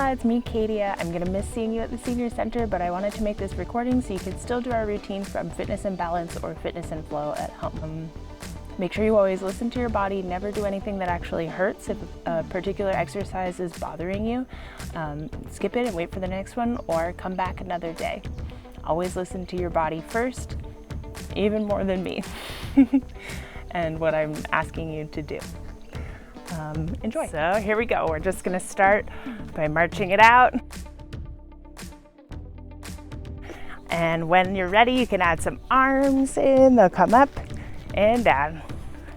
Aloha, it's me, Katia. I'm gonna miss seeing you at the Senior Center, but I wanted to make this recording so you could still do our routine from Fitness and Balance or Fitness and Flow at home. Make sure you always listen to your body, never do anything that actually hurts. If a particular exercise is bothering you, skip it and wait for the next one, or come back another day. Always listen to your body first, even more than me, and what I'm asking you to do. Enjoy. So here we go. We're just gonna start by marching it out. And when you're ready, you can add some arms in. They'll come up and down,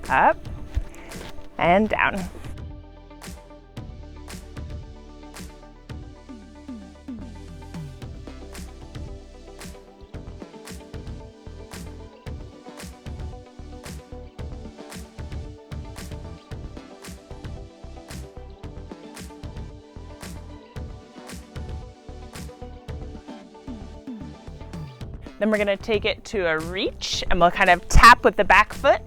up and down. Then we're gonna take it to a reach and we'll kind of tap with the back foot.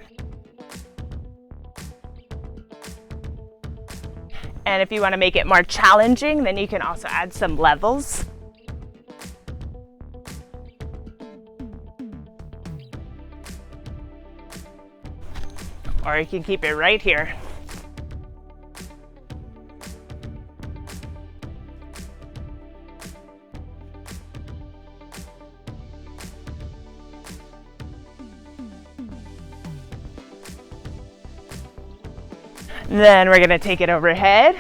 And if you wanna make it more challenging, then you can also add some levels. Or you can keep it right here. Then we're gonna take it overhead.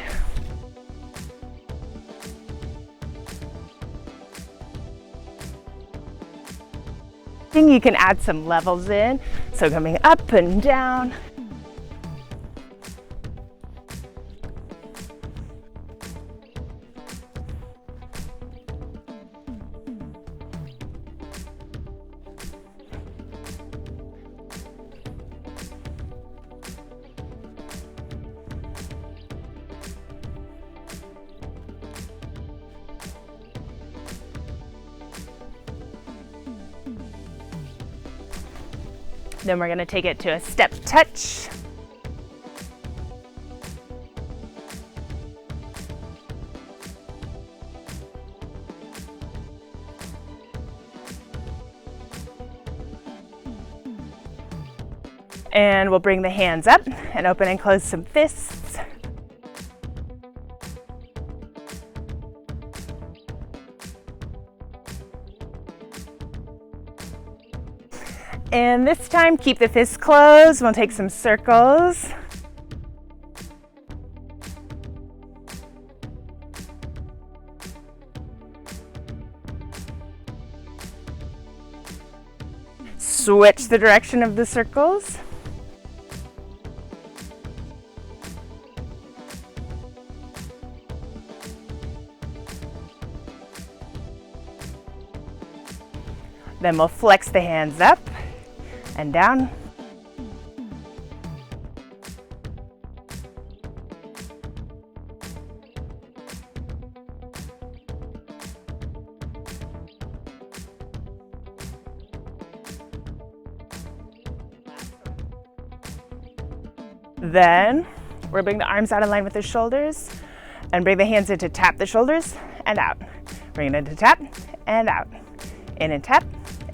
You can add some levels in, so coming up and down. Then we're gonna take it to a step touch. And we'll bring the hands up and open and close some fists. And this time, keep the fists closed. We'll take some circles. Switch the direction of the circles. Then we'll flex the hands up and down. Then we'll bring the arms out in line with the shoulders and bring the hands in to tap the shoulders and out. Bring it in to tap and out. In and tap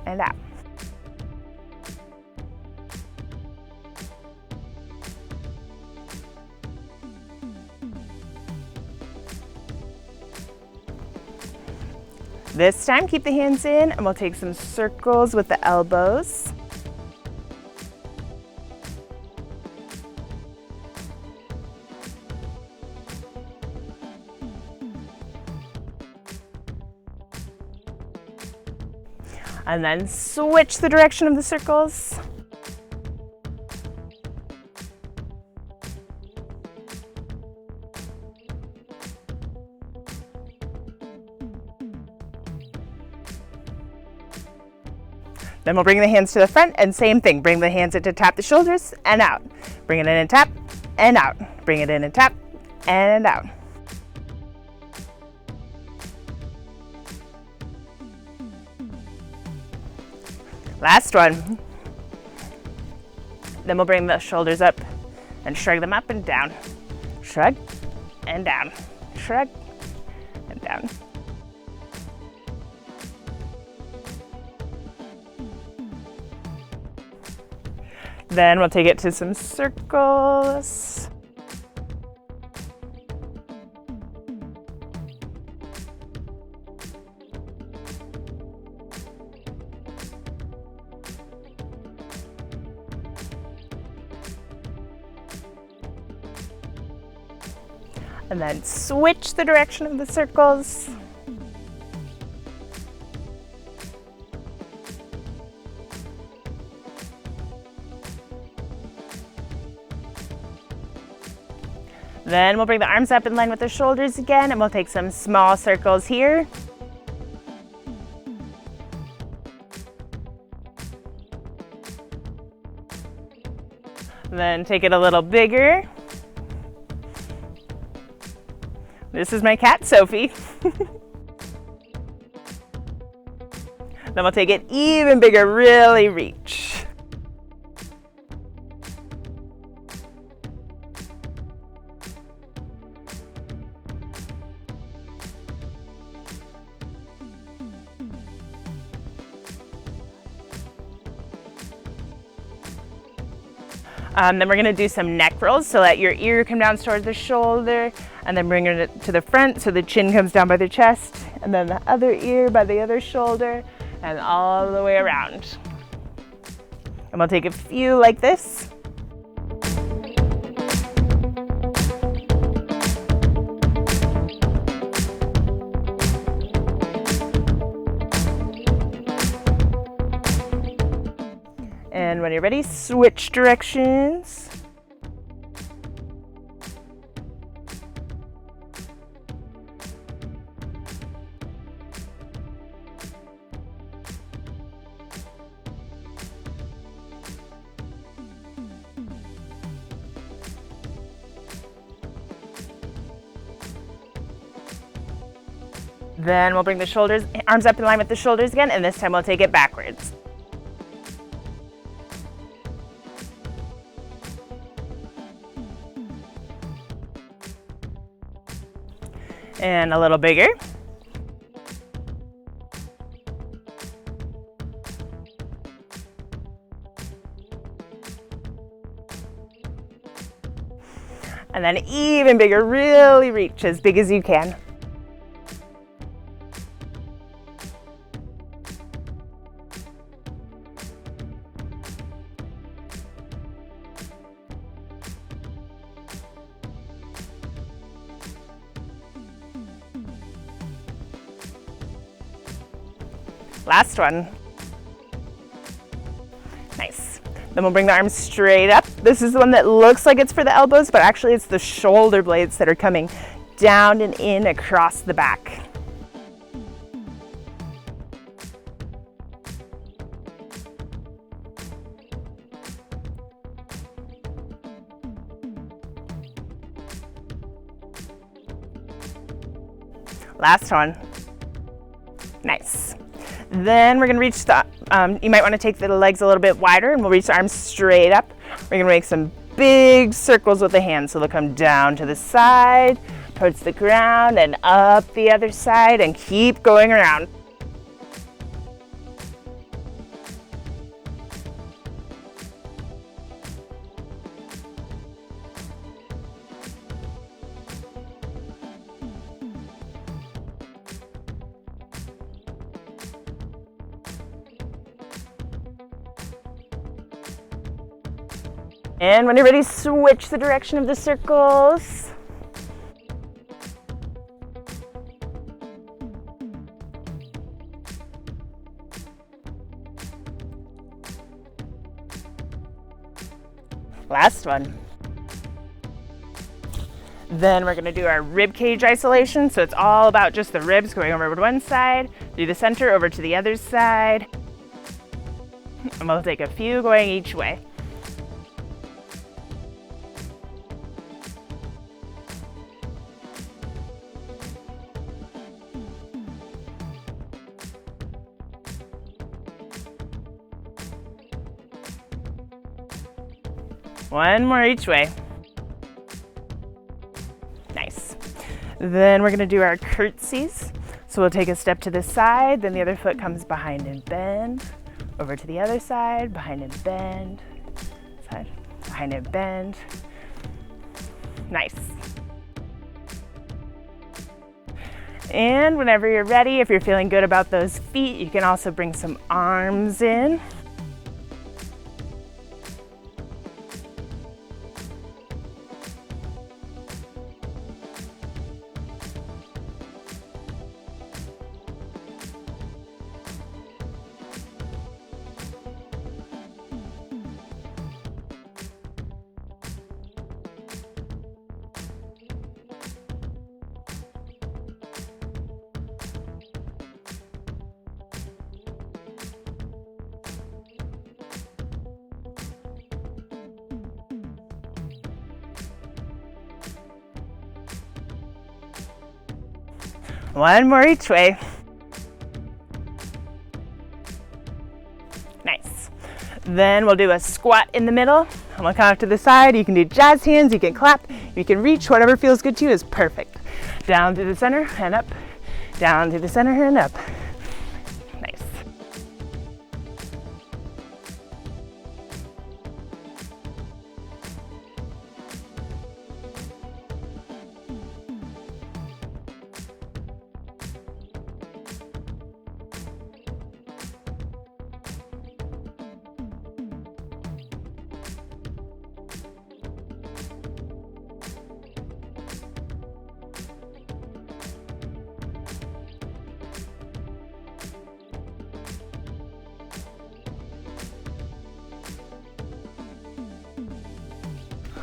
and out. This time, keep the hands in and we'll take some circles with the elbows. And then switch the direction of the circles. Then we'll bring the hands to the front and same thing. Bring the hands in to tap the shoulders and out. Bring it in and tap and out. Bring it in and tap and out. Last one. Then we'll bring the shoulders up and shrug them up and down. Shrug and down. Shrug down. Then we'll take it to some circles. And then switch the direction of the circles. Then we'll bring the arms up in line with the shoulders again, and we'll take some small circles here. Then take it a little bigger. This is my cat, Sophie. Then we'll take it even bigger, really reach. Then we're gonna do some neck rolls, so let your ear come down towards the shoulder, and then bring it to the front so the chin comes down by the chest, and then the other ear by the other shoulder, and all the way around. And we'll take a few like this. And when you're ready, switch directions. Then we'll bring the shoulders, arms up in line with the shoulders again, and this time we'll take it backwards. And a little bigger. And then even bigger, really reach as big as you can. Last one. Nice. Then we'll bring the arms straight up. This is the one that looks like it's for the elbows, but actually it's the shoulder blades that are coming down and in across the back. Last one. Nice. Then we're gonna reach the, you might wanna take the legs a little bit wider, and we'll reach the arms straight up. We're gonna make some big circles with the hands, so they'll come down to the side, towards the ground, and up the other side, and keep going around. And when you're ready, switch the direction of the circles. Last one. Then we're gonna do our rib cage isolation. So it's all about just the ribs going over to one side, through the center, over to the other side. And we'll take a few going each way. One more each way. Nice. Then we're going to do our curtsies. So we'll take a step to the side, then the other foot comes behind and bend, over to the other side, behind and bend, side, behind and bend. Nice. And whenever you're ready, if you're feeling good about those feet, you can also bring some arms in. One more each way. Nice. Then we'll do a squat in the middle. I'm gonna come up to the side. You can do jazz hands, you can clap, you can reach, whatever feels good to you is perfect. Down through the center and up, down through the center and up. Nice.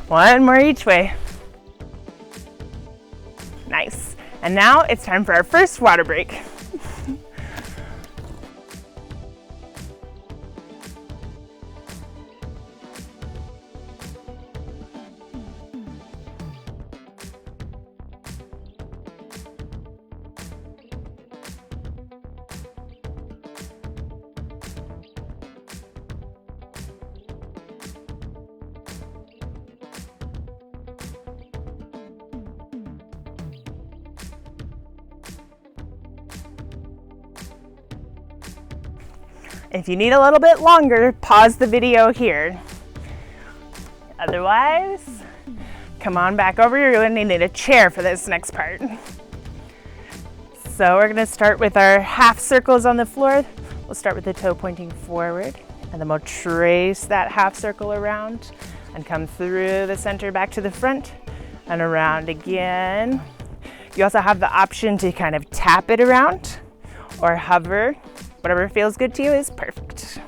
One more each way. Nice. And now it's time for our first water break. If you need a little bit longer, pause the video here. Otherwise, come on back over. You're going to need a chair for this next part. So we're going to start with our half circles on the floor. We'll start with the toe pointing forward, and then we'll trace that half circle around and come through the center back to the front and around again. You also have the option to kind of tap it around or hover. Whatever feels good to you is perfect.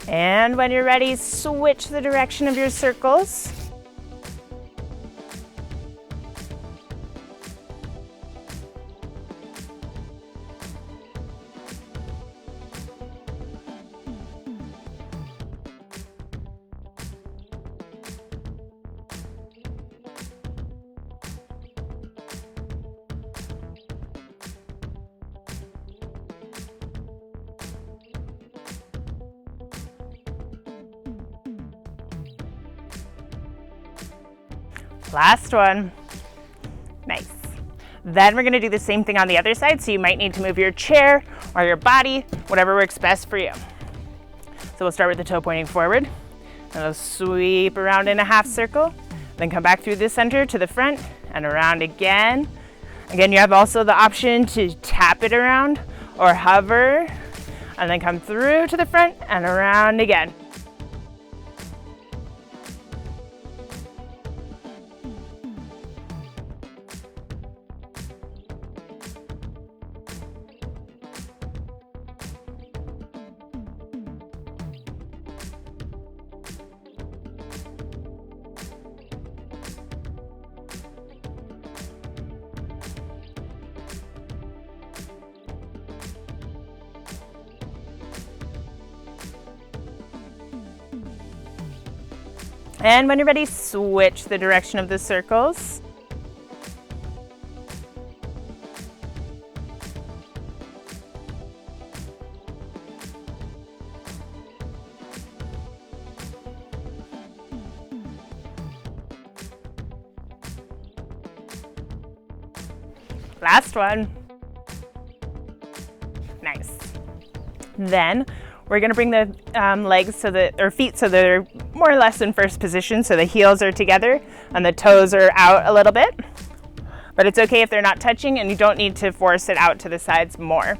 And when you're ready, switch the direction of your circles. Last one. Nice. Then we're going to do the same thing on the other side, so you might need to move your chair or your body, whatever works best for you. So we'll start with the toe pointing forward, and we'll sweep around in a half circle, then come back through the center to the front and around again. Again, you have also the option to tap it around or hover, and then come through to the front and around again. And when you're ready, switch the direction of the circles. Last one. Nice. Then we're gonna bring the legs feet so they're more or less in first position, so the heels are together and the toes are out a little bit. But it's okay if they're not touching, and you don't need to force it out to the sides more.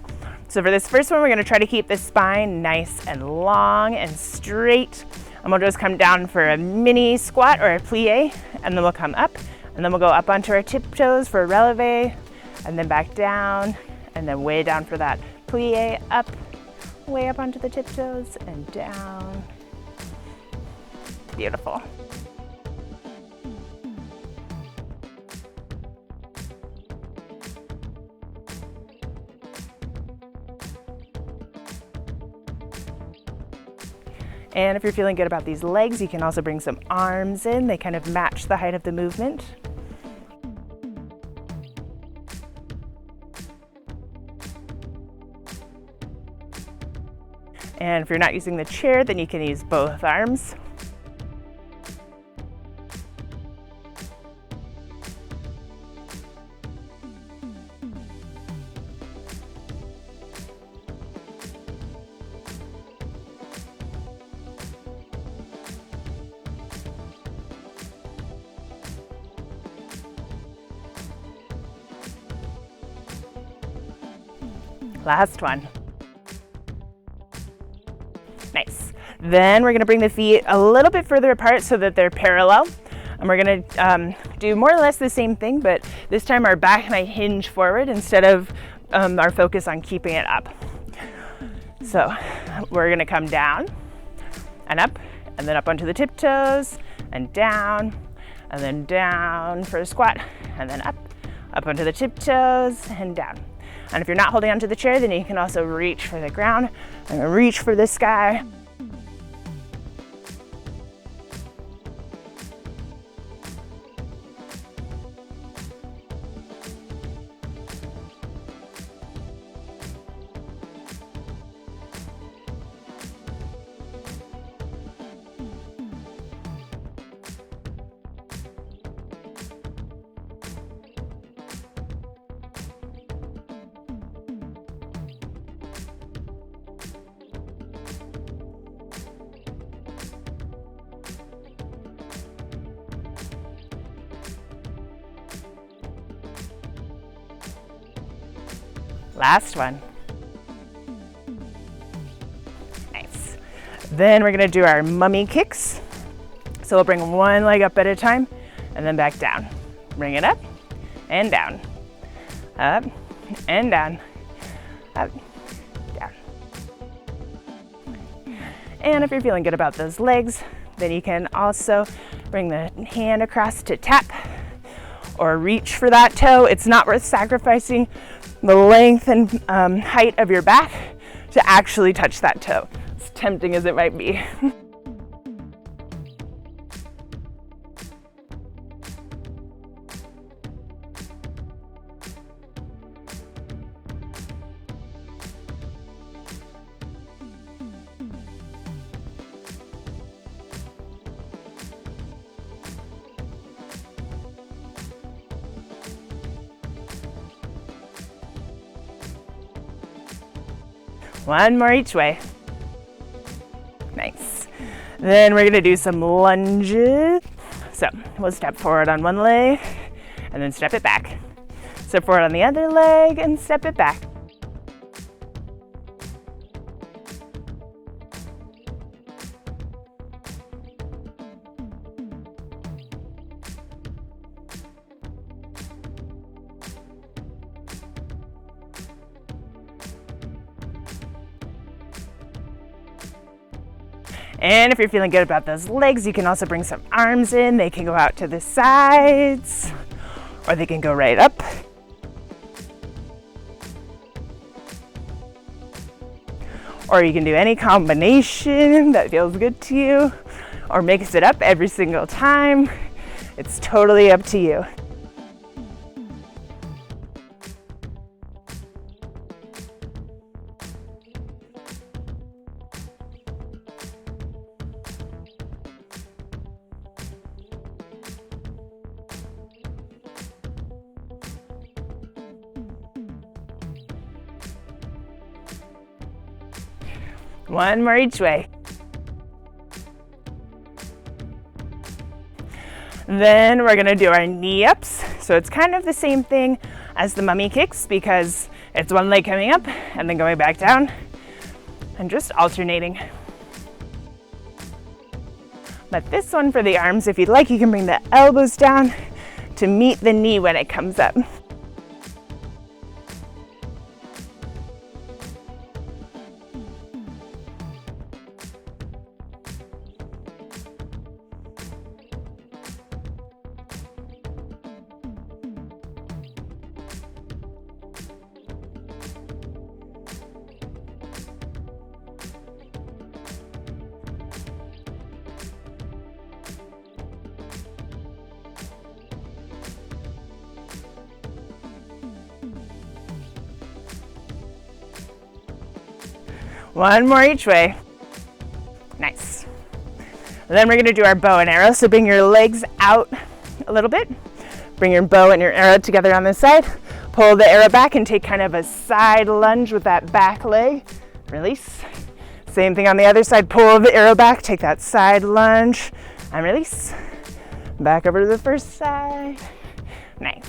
So for this first one, we're gonna try to keep the spine nice and long and straight. And we'll just come down for a mini squat or a plie, and then we'll come up, and then we'll go up onto our tiptoes for a releve, and then back down, and then way down for that plie, up, way up onto the tiptoes, and down. Beautiful. And if you're feeling good about these legs, you can also bring some arms in. They kind of match the height of the movement. And if you're not using the chair, then you can use both arms. Last one. Nice. Then we're gonna bring the feet a little bit further apart so that they're parallel. And we're gonna do more or less the same thing, but this time our back might hinge forward instead of our focus on keeping it up. So we're gonna come down and up, and then up onto the tiptoes, and then down for a squat, and then up onto the tiptoes, and down. And if you're not holding onto the chair, then you can also reach for the ground and reach for the sky. Last one. Nice. Then we're gonna do our mummy kicks. So we'll bring one leg up at a time and then back down. Bring it up and down. Up and down. Up, down. And if you're feeling good about those legs, then you can also bring the hand across to tap or reach for that toe. It's not worth sacrificing the length and height of your back to actually touch that toe, as tempting as it might be. One more each way. Nice. Then we're gonna do some lunges. So we'll step forward on one leg and then step it back. Step forward on the other leg and step it back. And if you're feeling good about those legs, you can also bring some arms in. They can go out to the sides, or they can go right up. Or you can do any combination that feels good to you. or mix it up every single time. It's totally up to you. One more each way. Then we're gonna do our knee ups. So it's kind of the same thing as the mummy kicks because it's one leg coming up and then going back down and just alternating. But this one for the arms, if you'd like, you can bring the elbows down to meet the knee when it comes up. One more each way. Nice. Then we're gonna do our bow and arrow. So bring your legs out a little bit. Bring your bow and your arrow together on this side. Pull the arrow back and take kind of a side lunge with that back leg. Release. Same thing on the other side. Pull the arrow back, take that side lunge and release. Back over to the first side. Nice.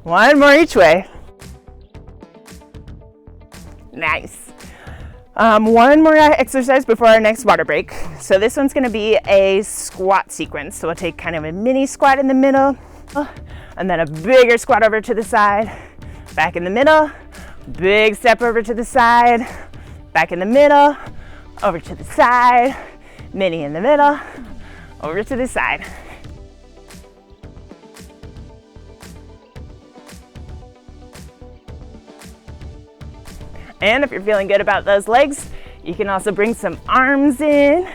One more each way. Nice. One more exercise before our next water break. So this one's gonna be a squat sequence. So we'll take kind of a mini squat in the middle, and then a bigger squat over to the side, back in the middle, big step over to the side, back in the middle, over to the side, mini in the middle, over to the side. And if you're feeling good about those legs, you can also bring some arms in.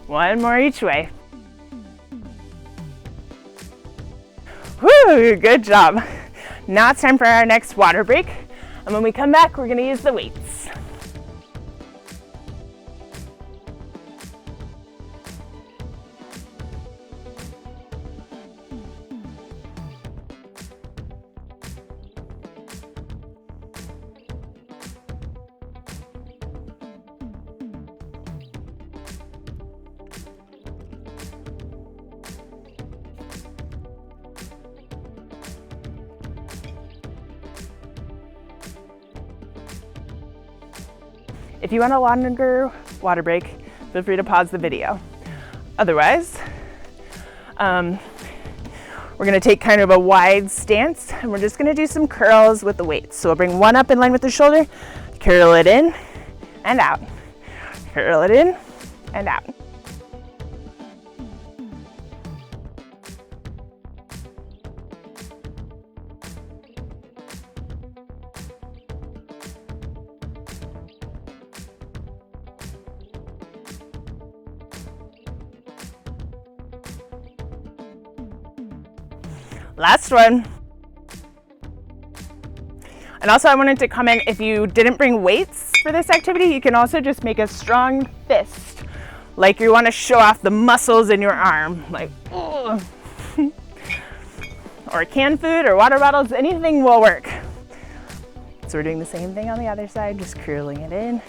One more each way. Woo, good job. Now it's time for our next water break. And when we come back, we're gonna use the weights. If you want a longer water break, feel free to pause the video. Otherwise, we're gonna take kind of a wide stance and we're just gonna do some curls with the weights. So we'll bring one up in line with the shoulder, curl it in and out, curl it in and out. Last one. And also I wanted to comment, if you didn't bring weights for this activity, you can also just make a strong fist. Like you want to show off the muscles in your arm. Like, oh. Or canned food or water bottles, anything will work. So we're doing the same thing on the other side, just curling it in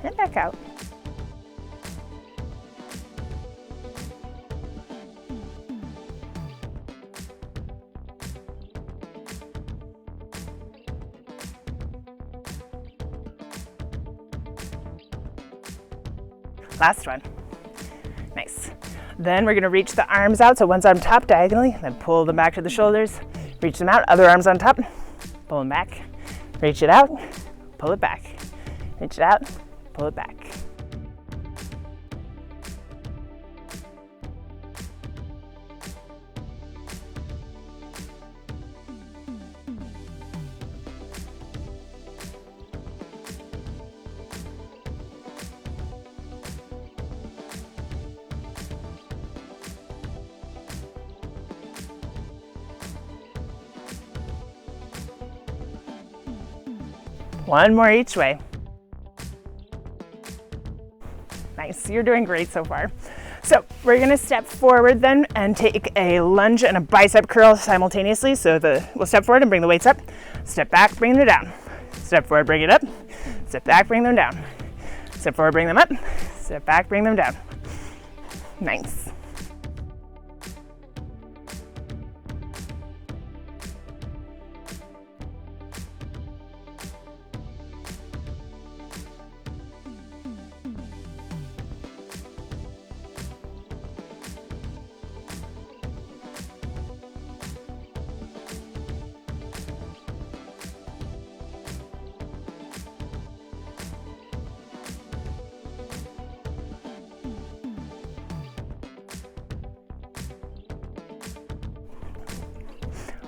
and back out. Last one. Nice. Then we're going to reach the arms out. So one's on top diagonally, then pull them back to the shoulders, reach them out, other arms on top, pull them back, reach it out, pull it back, reach it out, pull it back. One more each way. Nice, you're doing great so far. So we're gonna step forward then and take a lunge and a bicep curl simultaneously. So we'll step forward and bring the weights up. Step back, bring them down. Step forward, bring it up. Step back, bring them down. Step forward, bring them up. Step back, bring them down. Nice.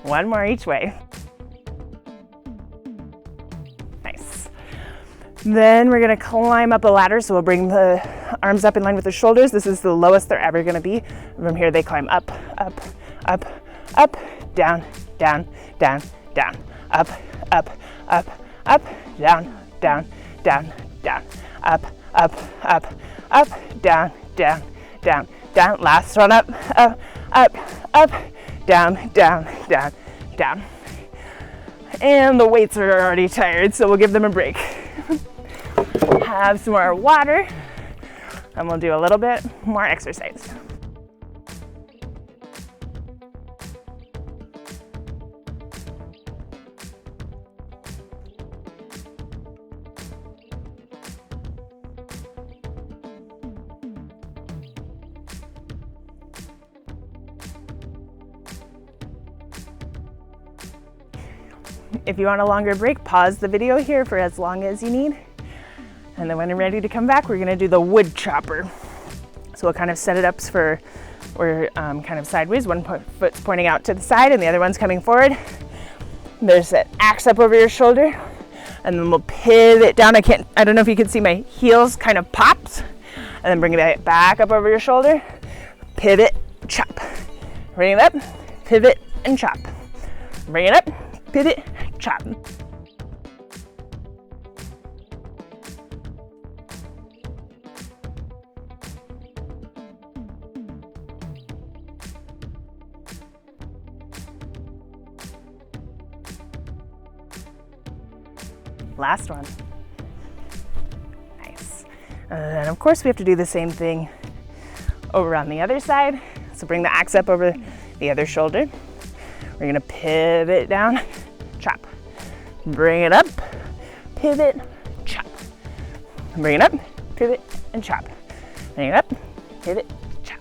One more each way. Nice. Then we're gonna climb up a ladder, so we'll bring the arms up in line with the shoulders. This is the lowest they're ever gonna be. From here they climb up, up, up, up, down, down, down, down, up, up, up, up, down, down, down, down, up, up, up, up, down, down, down, down. Last one, up, up, up, up, down, down, down, down. And the weights are already tired, so we'll give them a break. Have some more water, and we'll do a little bit more exercise. If you want a longer break, pause the video here for as long as you need. And then when you're ready to come back, we're gonna do the wood chopper. So we'll kind of set it up for, we're kind of sideways. One foot's pointing out to the side and the other one's coming forward. There's that axe up over your shoulder. And then we'll pivot down. I don't know if you can see my heels kind of popped. And then bring it back up over your shoulder. Pivot, chop. Bring it up, pivot, and chop. Bring it up, pivot, chop. Last one. Nice. And then of course we have to do the same thing over on the other side. So bring the axe up over the other shoulder. We're gonna pivot down, chop. Bring it up, pivot, chop. Bring it up, pivot, and chop. Bring it up, pivot, chop.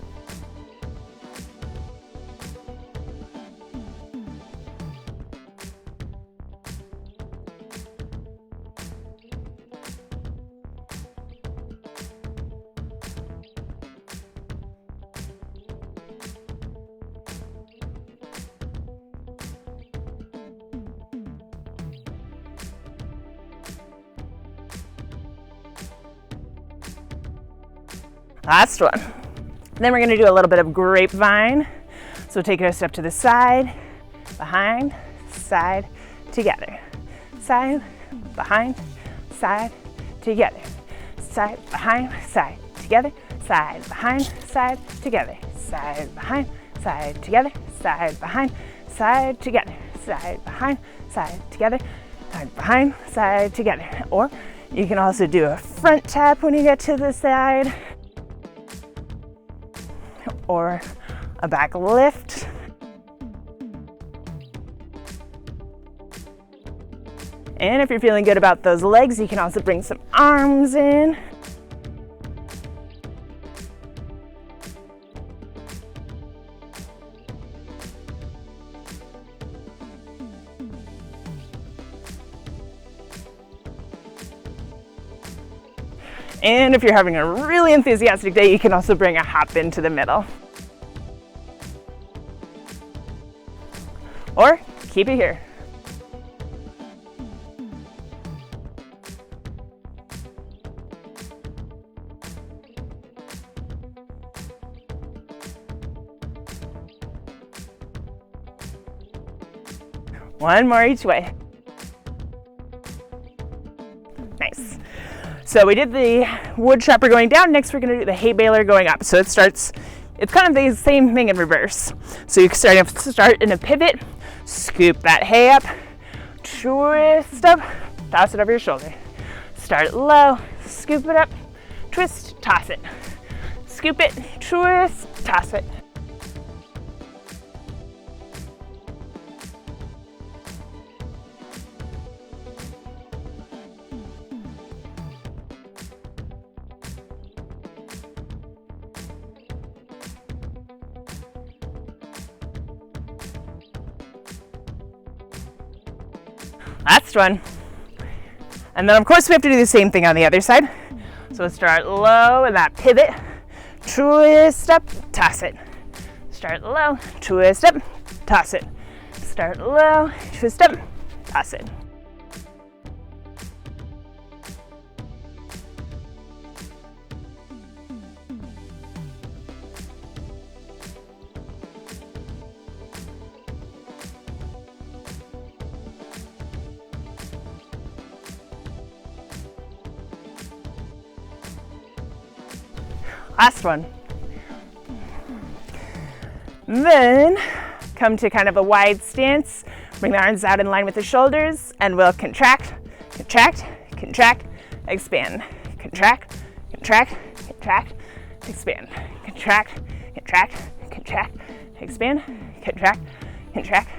Last one. Then we're gonna do a little bit of grapevine. So take it a step to the side, behind, side, together. Side, behind, side, together. Side, behind, side, together. Side, behind, side, together. Side, behind, side, together. Side, behind, side, together. Side, behind, side, together. Side, behind, side, together. Or you can also do a front tap when you get to the side, or a back lift. And if you're feeling good about those legs, you can also bring some arms in. And if you're having a really enthusiastic day, you can also bring a hop into the middle. Or keep it here. One more each way. Nice. So we did the wood chopper going down. Next we're going to do the hay baler going up. So it's kind of the same thing in reverse. So you start in a pivot, scoop that hay up, twist up, toss it over your shoulder. Start low, scoop it up, twist, toss it. Scoop it, twist, toss it. Last one. And then of course we have to do the same thing on the other side. So start low in that pivot, twist up, toss it. Start low, twist up, toss it. Start low, twist up, toss it. Last one. Then come to kind of a wide stance. Bring the arms out in line with the shoulders, and we'll contract, contract, contract, expand. Contract, contract, contract, expand. Contract, contract, contract, expand. Contract, contract,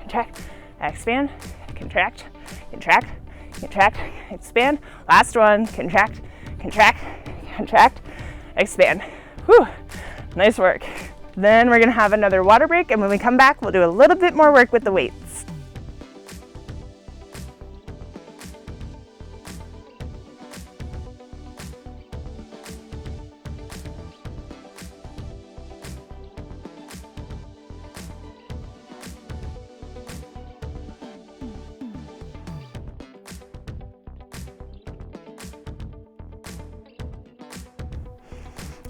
contract, expand. Contract, contract, contract, expand. Last one. Contract, contract, contract, expand. Whew, nice work. Then we're gonna have another water break, and when we come back, we'll do a little bit more work with the weights.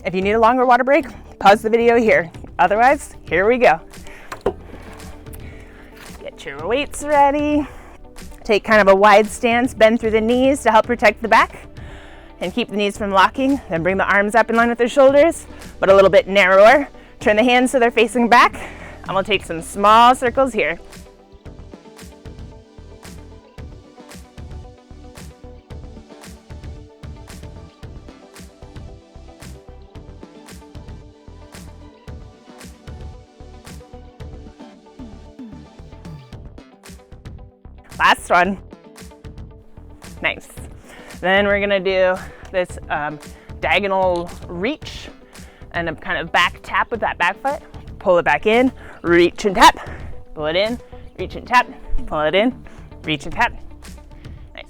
If you need a longer water break, pause the video here. Otherwise, here we go. Get your weights ready. Take kind of a wide stance, bend through the knees to help protect the back and keep the knees from locking. Then bring the arms up in line with the shoulders, but a little bit narrower. Turn the hands so they're facing back, and we'll take some small circles here. Last one. Nice. Then we're gonna do this diagonal reach and a kind of back tap with that back foot. Pull it back in, reach and tap, pull it in, reach and tap, pull it in, reach and tap. Nice.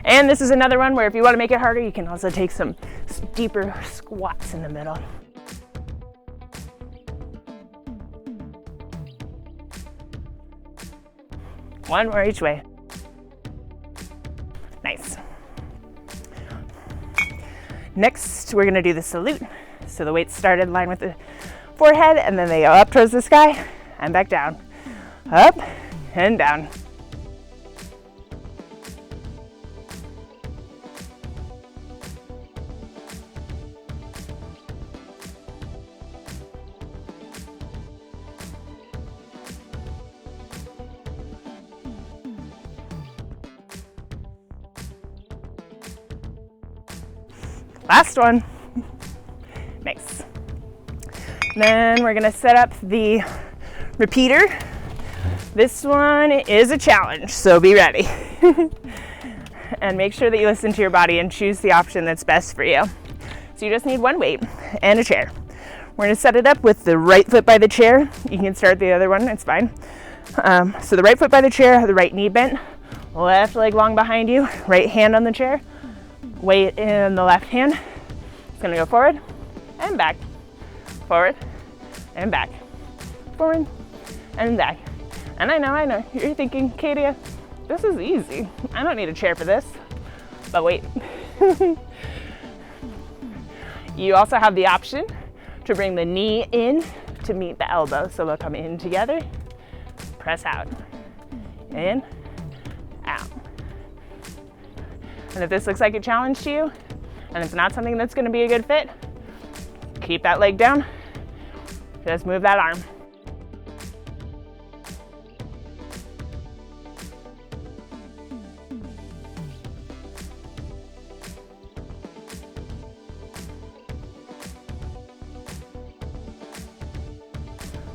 And this is another one where if you want to make it harder, you can also take some deeper squats in the middle. One more each way. Nice. Next, we're gonna do the salute. So the weights start in line with the forehead, and then they go up towards the sky and back down. Up and down. Last one. Nice. Then we're gonna set up the repeater. This one is a challenge, so be ready. And make sure that you listen to your body and choose the option that's best for you. So you just need one weight and a chair. We're gonna set it up with the right foot by the chair. You can start the other one, it's fine. So the right foot by the chair, the right knee bent, left leg long behind you, right hand on the chair. Weight in the left hand. It's gonna go forward and back, forward and back, forward and back. And I know, you're thinking, Katia, this is easy. I don't need a chair for this. But wait. You also have the option to bring the knee in to meet the elbow. So they'll come in together, press out, in, out. And if this looks like a challenge to you, and it's not something that's gonna be a good fit, keep that leg down, just move that arm.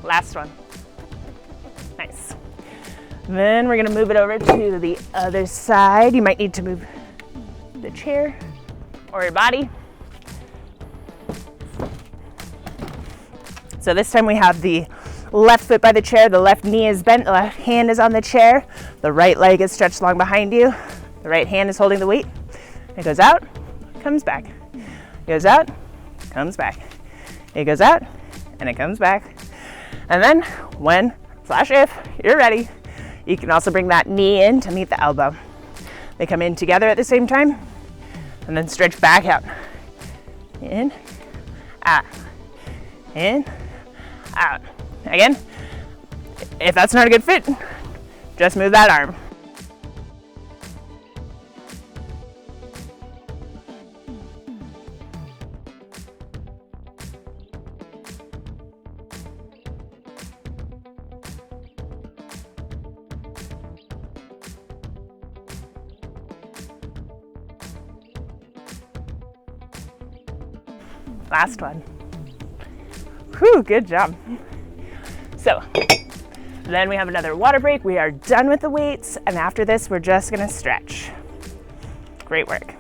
Last one. Nice. Then we're gonna move it over to the other side. You might need to move the chair or your body. So this time we have the left foot by the chair, the left knee is bent, the left hand is on the chair, the right leg is stretched long behind you, the right hand is holding the weight. It goes out, comes back. It goes out, comes back. It goes out, and it comes back. And then when, / if you're ready, you can also bring that knee in to meet the elbow. They come in together at the same time, and then stretch back out. In, out, in, out. Again, if that's not a good fit, just move that arm. Last one. Whew, good job. So, then we have another water break. We are done with the weights, and after this, we're just gonna stretch. Great work.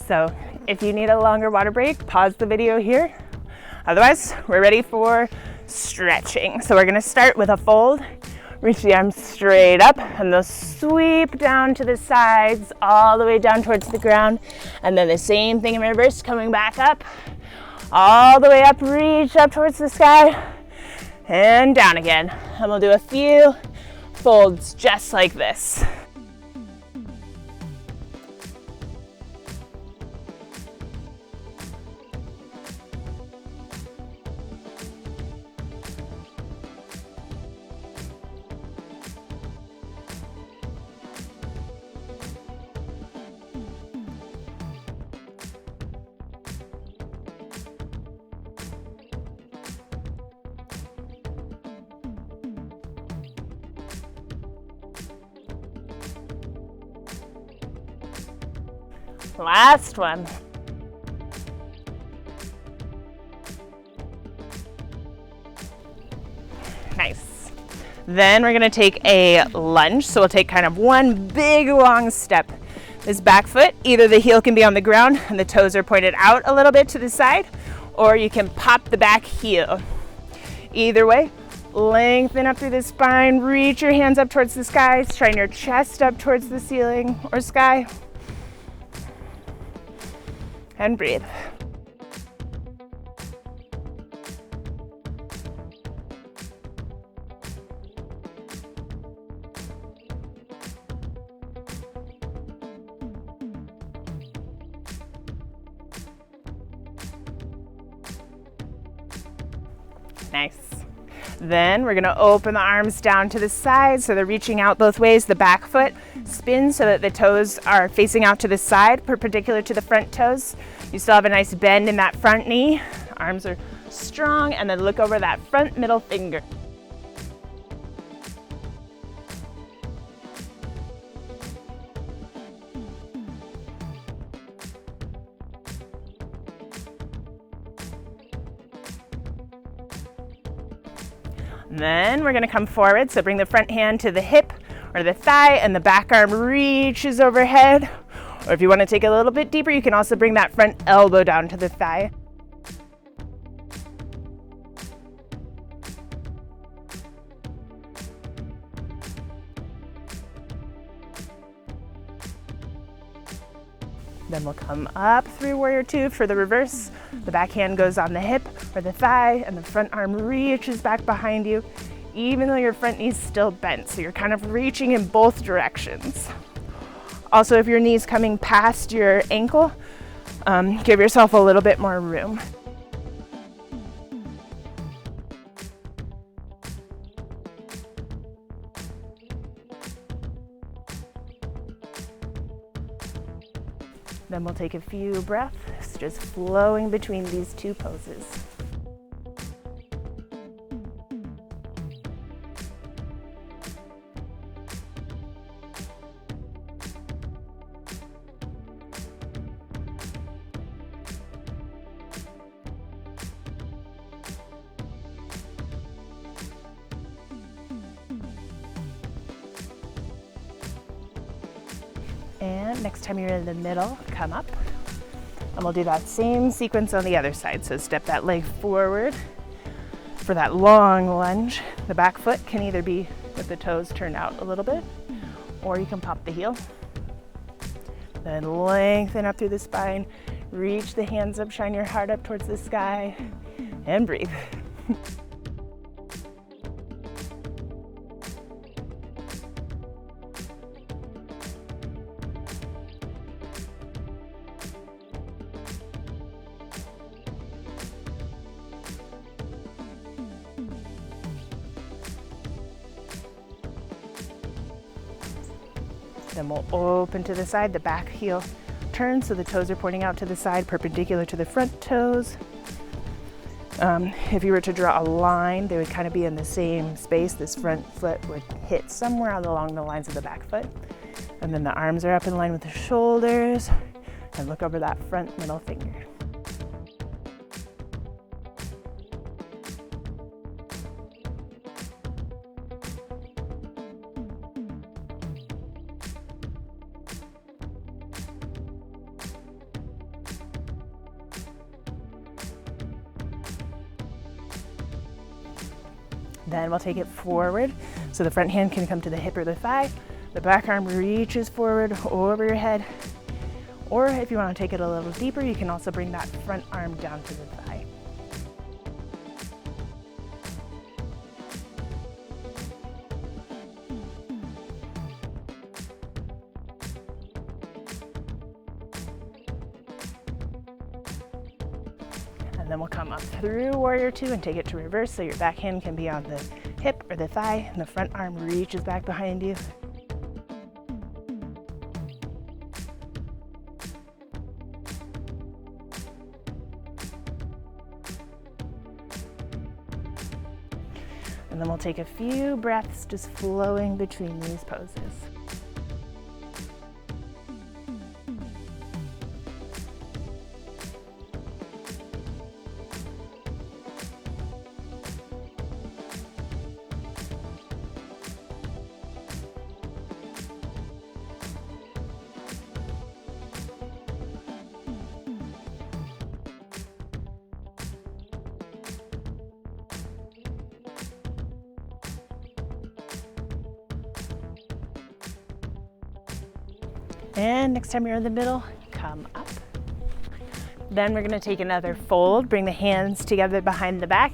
So if you need a longer water break, pause the video here. Otherwise, we're ready for stretching. So we're gonna start with a fold. Reach the arms straight up and they'll sweep down to the sides, all the way down towards the ground. And then the same thing in reverse, coming back up, all the way up, reach up towards the sky, and down again. And we'll do a few folds just like this. Last one. Nice. Then we're gonna take a lunge. So we'll take kind of one big long step. This back foot, either the heel can be on the ground and the toes are pointed out a little bit to the side, or you can pop the back heel. Either way, lengthen up through the spine, reach your hands up towards the sky, shine your chest up towards the ceiling or sky, and breathe. Nice. Then we're gonna open the arms down to the side so they're reaching out both ways. The back foot spins so that the toes are facing out to the side, perpendicular to the front toes. You still have a nice bend in that front knee. Arms are strong, and then look over that front middle finger. Then we're gonna come forward, so bring the front hand to the hip or the thigh, and the back arm reaches overhead. Or if you wanna take it a little bit deeper, you can also bring that front elbow down to the thigh. Then we'll come up through warrior two for the reverse. The back hand goes on the hip or the thigh, and the front arm reaches back behind you, even though your front knee's still bent. So you're kind of reaching in both directions. Also, if your knee's coming past your ankle, give yourself a little bit more room. Then we'll take a few breaths, just flowing between these two poses. And next time you're in the middle, come up. And we'll do that same sequence on the other side. So step that leg forward for that long lunge. The back foot can either be with the toes turned out a little bit, or you can pop the heel. Then lengthen up through the spine, reach the hands up, shine your heart up towards the sky, and breathe. Then we'll open to the side, the back heel turns so the toes are pointing out to the side, perpendicular to the front toes. If you were to draw a line, they would kind of be in the same space. This front foot would hit somewhere along the lines of the back foot. And then the arms are up in line with the shoulders, and look over that front middle finger. Then we'll take it forward. So the front hand can come to the hip or the thigh. The back arm reaches forward over your head. Or if you want to take it a little deeper, you can also bring that front arm down to the thigh. Then we'll come up through warrior two and take it to reverse, so your back hand can be on the hip or the thigh, and the front arm reaches back behind you. And then we'll take a few breaths just flowing between these poses. And next time you're in the middle, come up. Then we're gonna take another fold, bring the hands together behind the back.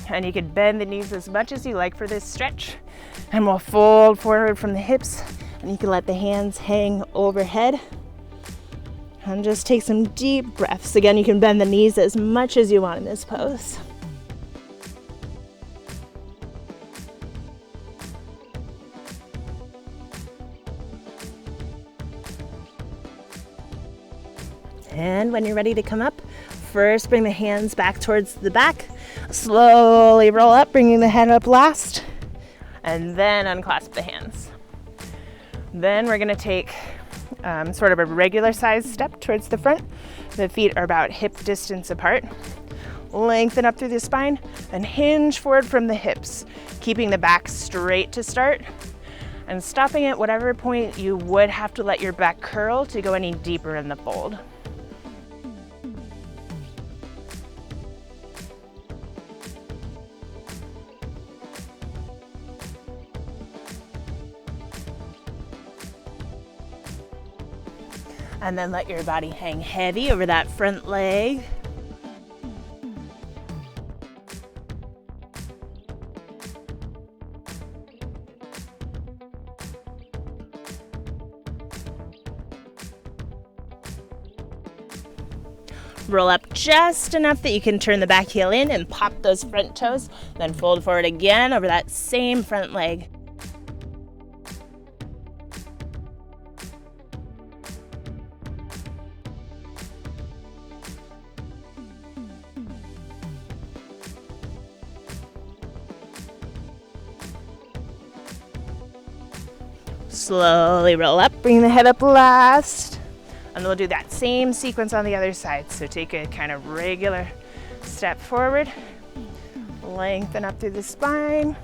And you can bend the knees as much as you like for this stretch. And we'll fold forward from the hips, and you can let the hands hang overhead. And just take some deep breaths. Again, you can bend the knees as much as you want in this pose. And when you're ready to come up, first bring the hands back towards the back. Slowly roll up, bringing the head up last, and then unclasp the hands. Then we're gonna take sort of a regular size step towards the front. The feet are about hip distance apart. Lengthen up through the spine and hinge forward from the hips, keeping the back straight to start and stopping at whatever point you would have to let your back curl to go any deeper in the fold. And then let your body hang heavy over that front leg. Roll up just enough that you can turn the back heel in and pop those front toes, then fold forward again over that same front leg. Slowly roll up, bring the head up last, and we'll do that same sequence on the other side. So take a kind of regular step forward, lengthen up through the spine,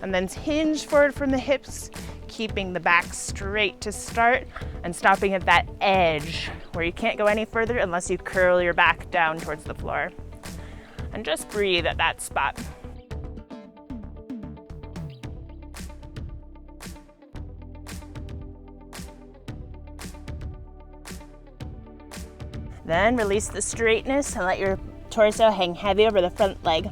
and then hinge forward from the hips, keeping the back straight to start and stopping at that edge where you can't go any further unless you curl your back down towards the floor. And just breathe at that spot. Then release the straightness and let your torso hang heavy over the front leg.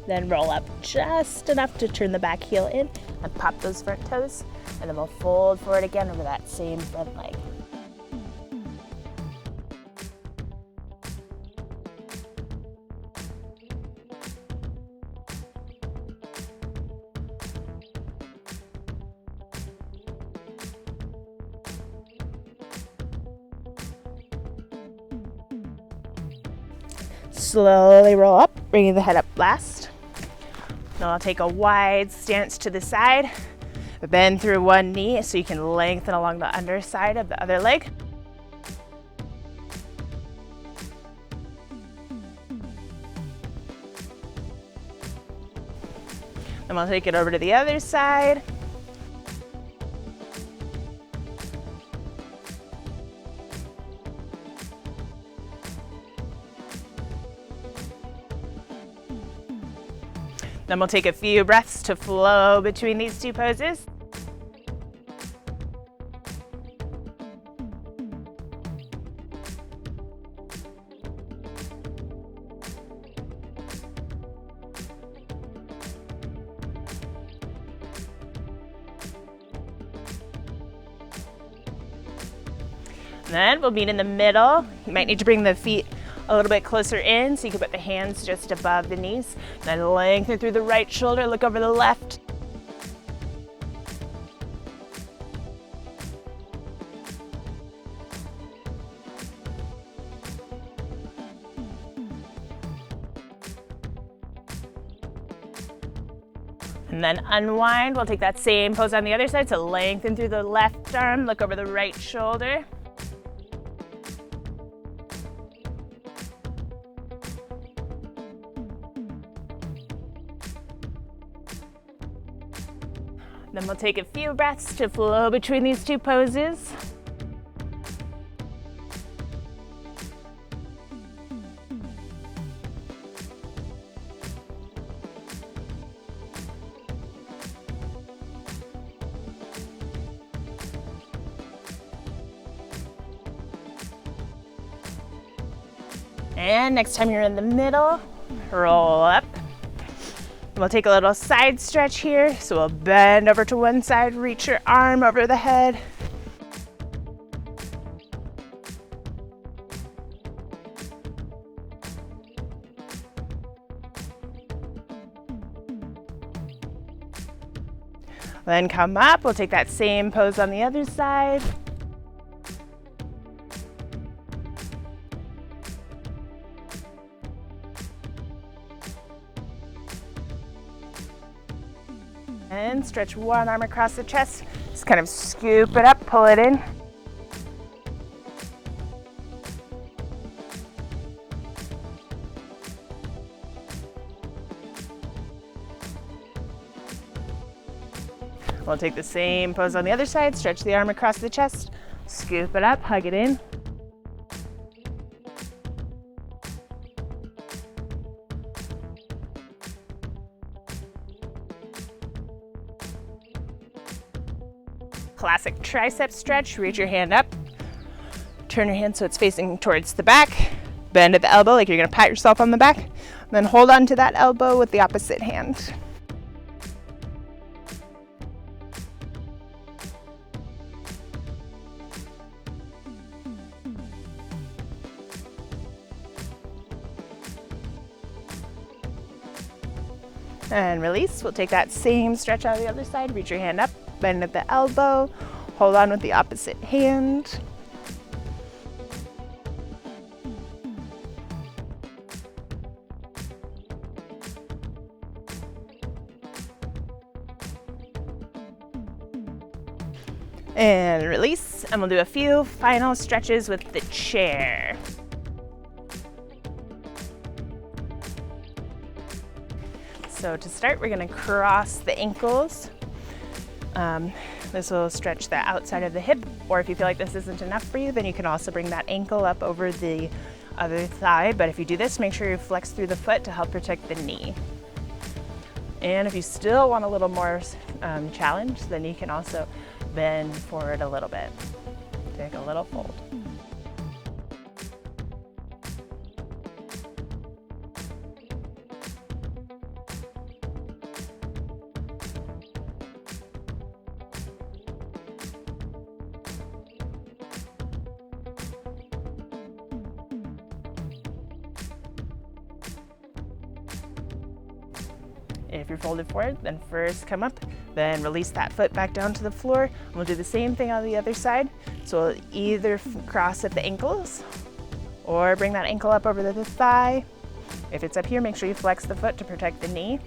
Then roll up just enough to turn the back heel in and pop those front toes, and then we'll fold forward again over that same front leg. Slowly roll up, bringing the head up last. Now I'll take a wide stance to the side, bend through one knee so you can lengthen along the underside of the other leg. Then we'll take it over to the other side. Then we'll take a few breaths to flow between these two poses. And then we'll meet in the middle. You might need to bring the feet a little bit closer in so you can put the hands just above the knees. Then lengthen through the right shoulder, look over the left. And then unwind. We'll take that same pose on the other side. So lengthen through the left arm, look over the right shoulder. Then we'll take a few breaths to flow between these two poses. And next time you're in the middle, roll up. We'll take a little side stretch here. So we'll bend over to one side, reach your arm over the head. Then come up, we'll take that same pose on the other side. And stretch one arm across the chest. Just kind of scoop it up, pull it in. We'll take the same pose on the other side, stretch the arm across the chest, scoop it up, hug it in. Classic tricep stretch, reach your hand up, turn your hand so it's facing towards the back, bend at the elbow like you're gonna pat yourself on the back, then hold on to that elbow with the opposite hand. And release. We'll take that same stretch out of the other side, reach your hand up, bend at the elbow, hold on with the opposite hand. And release, and we'll do a few final stretches with the chair. So to start, we're gonna cross the ankles. This will stretch the outside of the hip, or if you feel like this isn't enough for you, then you can also bring that ankle up over the other thigh. But if you do this, make sure you flex through the foot to help protect the knee. And if you still want a little more challenge, then you can also bend forward a little bit. Take a little fold. If you're folded forward, then first come up, then release that foot back down to the floor. And we'll do the same thing on the other side. So we'll either cross at the ankles or bring that ankle up over the thigh. If it's up here, make sure you flex the foot to protect the knee.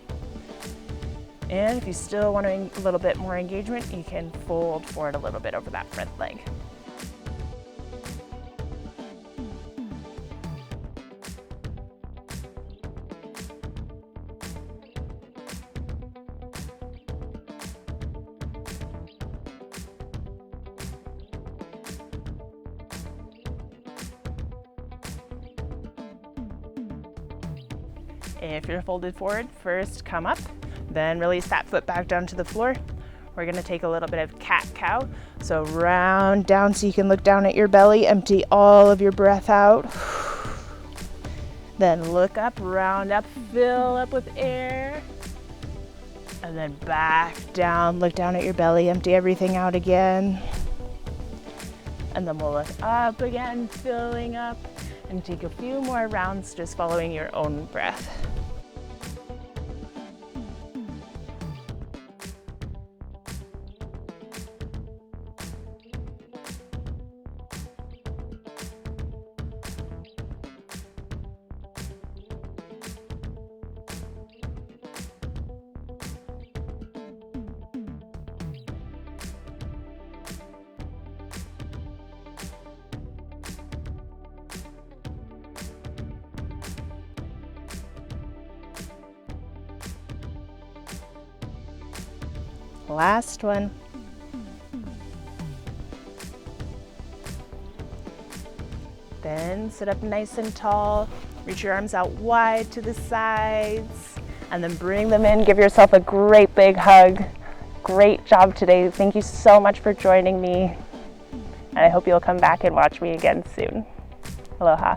And if you still want a little bit more engagement, you can fold forward a little bit over that front leg. If you're folded forward, first come up, then release that foot back down to the floor. We're gonna take a little bit of cat-cow. So round down so you can look down at your belly, empty all of your breath out. Then look up, round up, fill up with air. And then back down, look down at your belly, empty everything out again. And then we'll look up again, filling up, and take a few more rounds just following your own breath. Last one. Then sit up nice and tall, reach your arms out wide to the sides, and then bring them in. Give yourself a great big hug. Great job today. Thank you so much for joining me. And I hope you'll come back and watch me again soon. Aloha.